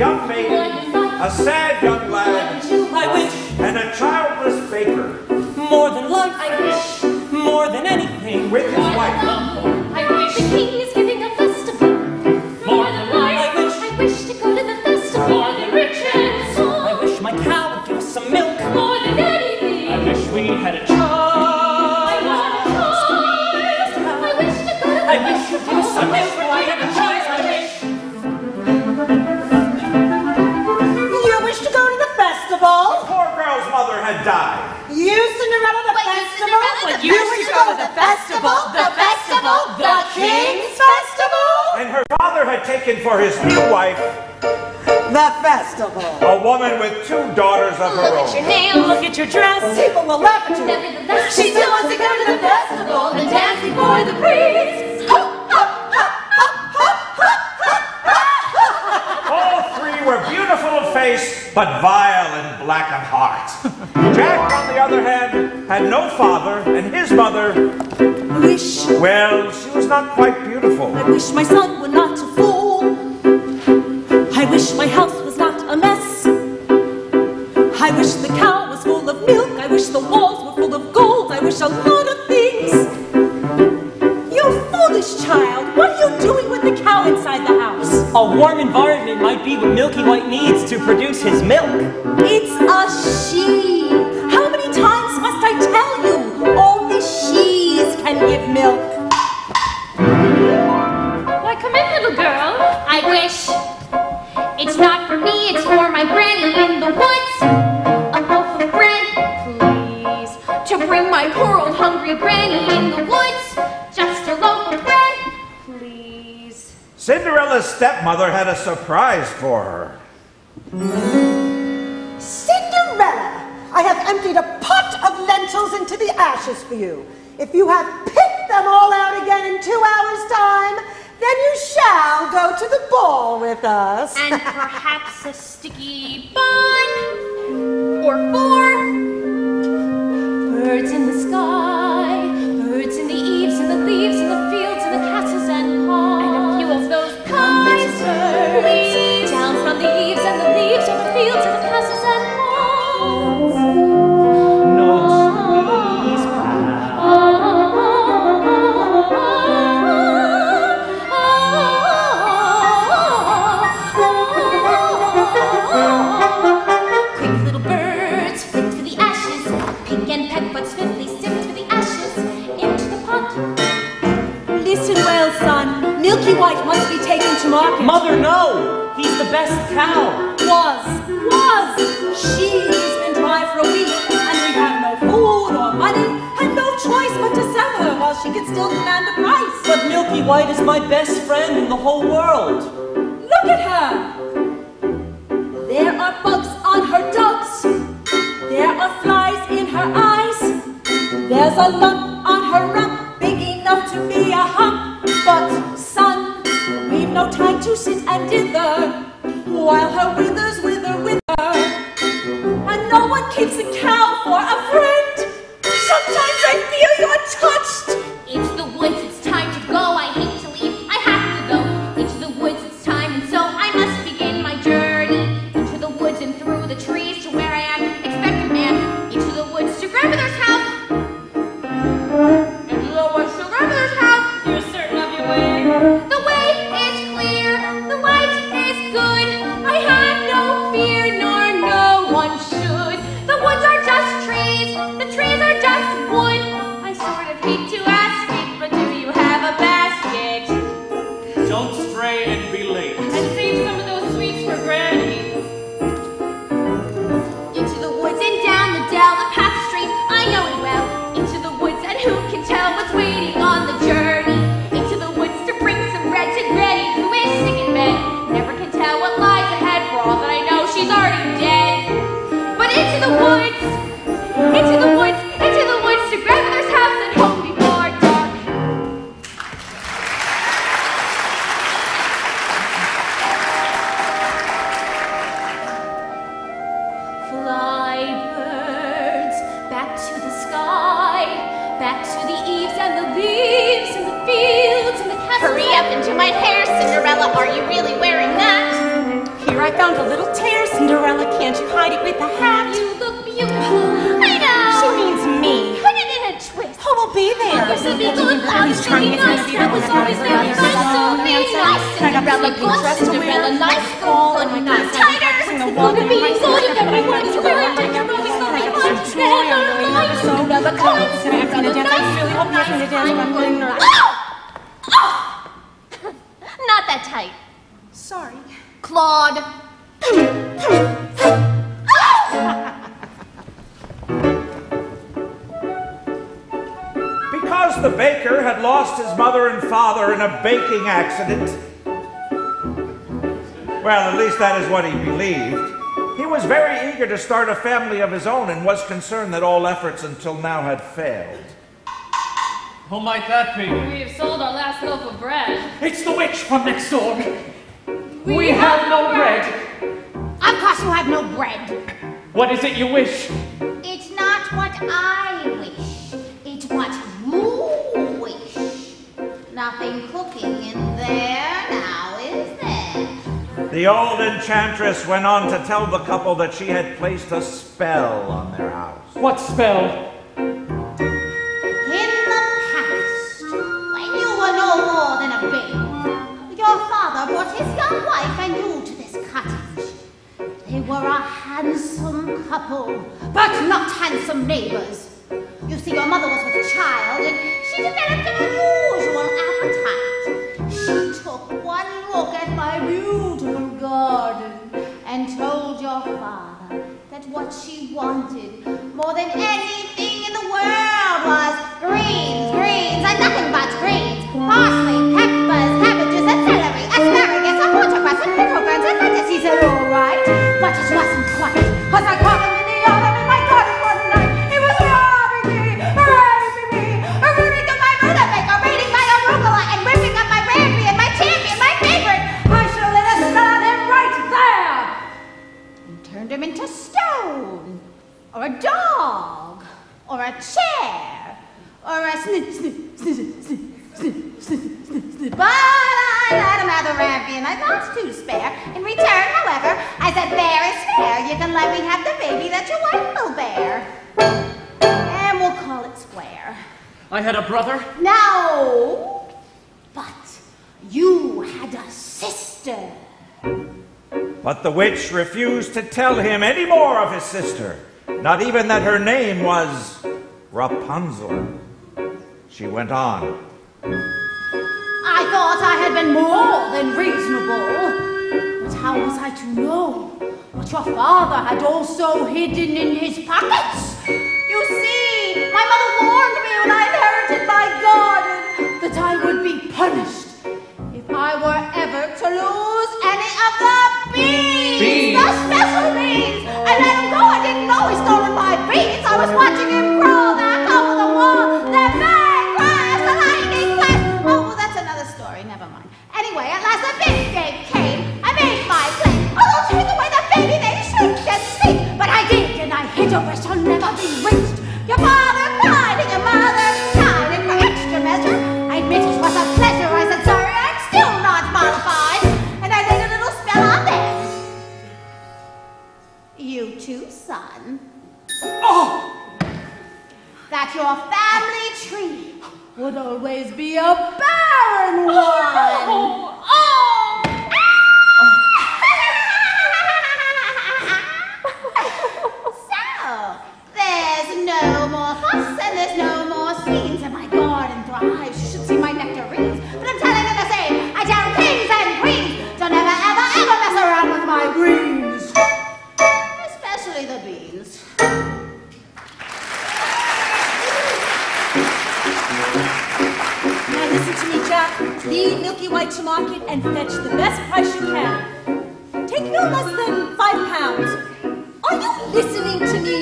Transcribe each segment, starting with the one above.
young maiden, a sad young lad, I wish, and a childless baker. More than life, I wish, more than anything, with his wife. I wish the king is giving a festival. More than life, I wish to go to the festival. More than riches. I wish my cow would give us some milk. More than anything. I wish we had a child. I wish to go to the I wish you'd give us some milk. I had a choice, I wish. You wish to go to the festival? The poor girl's mother had died. You, Cinderella, the festival? You wish to go to the festival? The king's festival? And her father had taken for his new wife The festival. a woman with 2 daughters of her Look at your own. nails. Look at your dress. People will laugh at you. Nevertheless, she still wants to go to the festival and dance before the priest. All 3 were beautiful of face, but vile and black of heart. Jack, on the other hand, had no father, and his mother, Wish, well, she was not quite beautiful. I wish my son were not a fool. I wish my house was not a mess. I wish the cow was full of milk. I wish the walls were full of gold. I wish a lot of things. You foolish child, what are you doing with the cow inside the house? A warm environment might be what Milky White needs to produce his milk. It's a she. How many times must I tell you? Only she's can give milk. Why, come in, little girl. I wish. It's not for me, it's for my granny in the woods. A loaf of bread, please. To bring my poor old hungry granny in the woods. Just a loaf of bread, please. Cinderella's stepmother had a surprise for her. Cinderella, I have emptied a pot of lentils into the ashes for you. If you have picked them all out again in 2 hours' time, then you shall go to the ball with us. And perhaps a sticky bun. Or 4. Birds in the sky, birds in the eaves, and the leaves, and the fields, and the castles and ponds. And a few of those kinds, please. Down from the eaves, and the leaves, and the fields, and the castles and ponds. No squeeze, Quick little birds, flit to the ashes, pick and peck, but swiftly stick to the ashes, into the pot. Listen well, son. Milky White must be taken to market. Mother, no! He's the best cow. Was. She's been dry for a week, and we have no food or money, and no choice but to sell her while she can still demand a price. But Milky White is my best friend in the whole world. Look at her. There are bugs on her dugs. There are flies in her eyes. There's a lump on her rump, big enough to be a hump. But, son, we've no time to sit and dither, while her withers wither. And no one keeps a cow for a friend. Sometimes I feel you're touched. Into the woods, it's time to go. I hate to leave, I have to go. Into the woods, it's time, and so I must begin my journey. Into the woods and through the trees to where I am expected man. Into the woods to grandmother's house. Into the woods to grandmother's house. You're certain of your way. The way is clear, the light is good. I have no fear, nor no one should. The woods are just trees, hide it with the hat. You look beautiful. I know. She means me. Put it in a twist. Who will be there? You're so beautiful. He's trying to nice. That was always there. Nice, so nice. Cinderella, good. Cinderella, nice. All and my nice. Tighter. Look at me. Look at everyone. It's very much. Cinderella, come. Cinderella, nice. Not that tight. Sorry. Claude. Because the baker had lost his mother and father in a baking accident, well, at least that is what he believed, he was very eager to start a family of his own and was concerned that all efforts until now had failed. Who might that be? We have sold our last loaf of bread. It's the witch from next door. We have no bread. Of course you have no bread. What is it you wish? It's not what I wish. It's what you wish. Nothing cooking in there now, is there? The old enchantress went on to tell the couple that she had placed a spell on their house. What spell? Brought his young wife and you to this cottage. They were a handsome couple, but not handsome neighbors. You see, your mother was with child, and she developed an unusual appetite. She took one look at my beautiful garden and told your father that what she wanted more than anything in the world was greens, greens, and nothing but greens. Parsley, peppers, cabbages, and celery, asparagus, and watercress, and pickle grains, and lettuce. He said, all right, but it wasn't quite, 'cause I caught him in the oven in my garden one night. He was robbing me, rooting up my rutabaga, raiding my arugula, and ripping up my rampion and my champion, my favorite. I should have lit a spell on him right there and turned him into stone, or a dog, or a chair, or a but I let him have the rampion. I thought to spare. In return, however, I said, fair is fair. You can let me have the baby that your wife will bear. And we'll call it square. I had a brother? No, but you had a sister. But the witch refused to tell him any more of his sister, not even that her name was Rapunzel. She went on. I thought I had been more than reasonable, but how was I to know what your father had also hidden in his pockets? You see, my mother warned me when I inherited my garden that I would be punished if I were ever to lose any of the beans. The special beans! I let him go. I didn't know he stole my beans. I was watching him crawl back over the wall. That bang crash, the lightning flash. Oh, that's another story. Never mind. Anyway, at last the big day came. I made my play. Although take away the baby, they shrieked and squeaked. But I did, and I hid a wish shall never be reached. Your father cried, and your mother cried, and for extra measure, I admit it was a pleasure. I said, sorry, I'm still not mollified. And I laid a little spell on them. You too, son. Oh! That your family tree would always be a barren one. Oh! So, there's no more fuss and there's no more scenes, and my garden thrives. You should see my nectarines. But I'm telling you the same. I tell kings and queens, don't ever, ever, ever mess around with my greens. Especially the beans. Now listen to me, Jack. Lead Milky White to market and fetch the best price you can. Take no less than £5. Are you listening to me?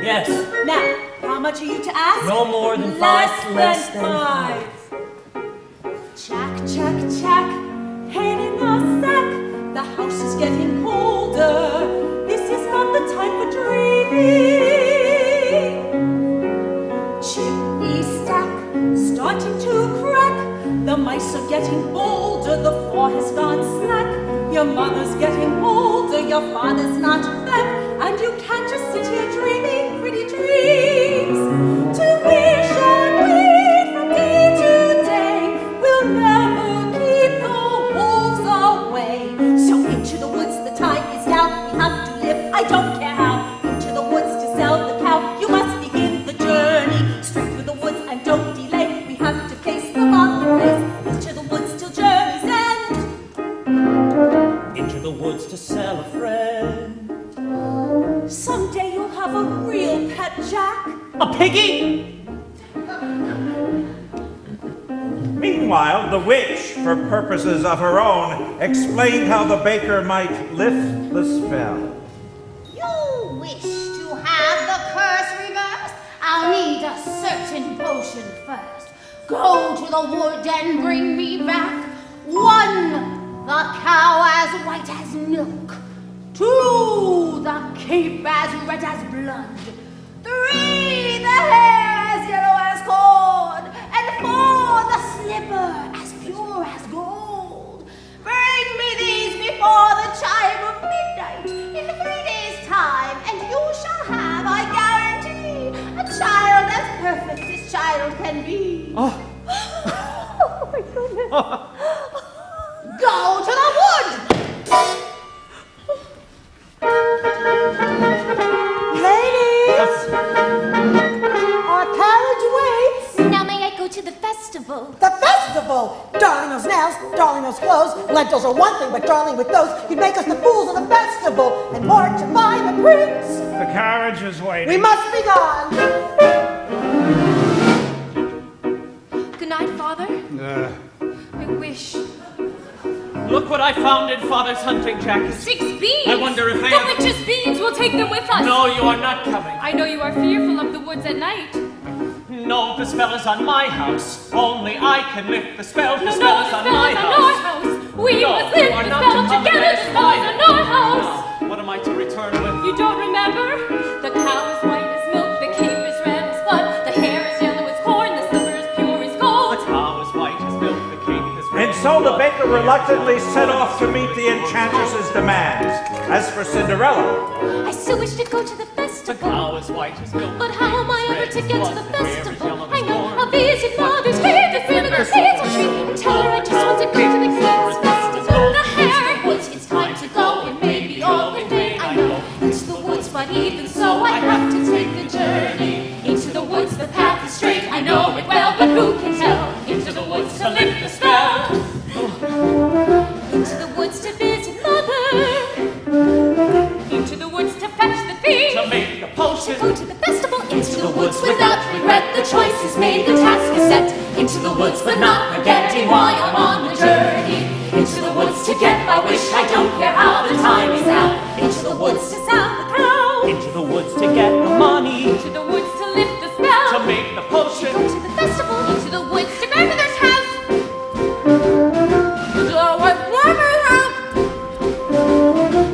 Yes. Now, how much are you to ask? No more than five. Less than five. Jack, Jack, Jack. Head in a sack. The house is getting colder. This is not the time for dreaming. Chimney stack starting to crack. The mice are getting bolder. The floor has gone slack. Your mother's getting older. Your father's not back. And you can't just sit here dreaming pretty dreams. To wish and wait from day to day will never keep the wolves away. So into the woods, the time is now. We have to live, I don't care how. Into the woods to sell the cow. You must begin the journey. Straight through the woods and don't delay. We have to face the marketplace. Into the woods till journey's end. Into the woods to sell a friend. Someday you'll have a real pet, Jack. A piggy? Meanwhile, the witch, for purposes of her own, explained how the baker might lift the spell. You wish to have the curse reversed? I'll need a certain potion first. Go to the wood and bring me back 1, the cow as white as milk. 2, the cape as red as blood. 3, the hair as yellow as corn. And 4, the slipper as pure as gold. Bring me these before the chime of midnight in 3 days' time, and you shall have, I guarantee, a child as perfect as child can be. Oh. Oh my goodness. Go to the wood! Ladies! Our carriage waits. Now may I go to the festival? The festival! Darling those nails, darling those clothes. Lentils are one thing, but darling with those, you'd make us the fools of the festival and mortify the prince. The carriage is waiting. We must be gone. Good night, Father. I wish. Look what I found in Father's hunting jacket. 6 beans! I wonder if I The have... witch's beans! We'll take them with us! No, you are not coming. I know you are fearful of the woods at night. No, the spell is on my house. Only I can lift the spell. The No, spell the is on spell my is on house. our house. We No, must you lift are the not spell to come together. there. The spell is on our house. Now, what am I to return with? You don't remember? The cow is white as milk, the cape is red as blood, the hair is yellow as corn, the slipper is pure as gold. The cow is white as milk, the cape is red And as so the blood. baker reluctantly set off to meet the enchantress's demands. As for Cinderella, I still wish to go to the The festival. cow is white as milk. But how am I ever to get to the The hair is festival? yellow as I know corn. I'll visit Mother's cave, the fruit of the hazel tree, and tell her I just want to go to the king's festival. The hair woods, it's time to go. It may be all in vain, I know. Into the woods, but even so, I have to take the journey. Into the woods, the path is straight, I know it well, but who can tell? Into the woods to lift the spell. Into the woods to visit Mother. Into the woods to fetch the thing. To make the potion. Go to the festival, into the woods without regret. The choice is made, the task is set. Into the woods, but not forgetting why I'm on the journey. Into the woods to get my wish, I don't care how the time is now. Into the woods to sell the cow. Into the woods to get the money. Into the woods to lift the spell. To make the potion. Go to the festival, into the woods to grandmother's house.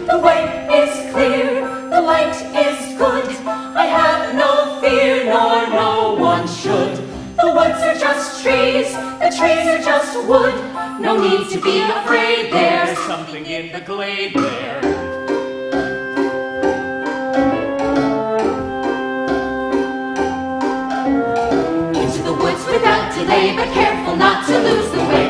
The way is clear, the light is good. I have no fear, nor no one should. The woods are just trees, the trees are just wood. No need to be afraid, there's Something in the glade there. into the woods without delay, but careful not to lose the way.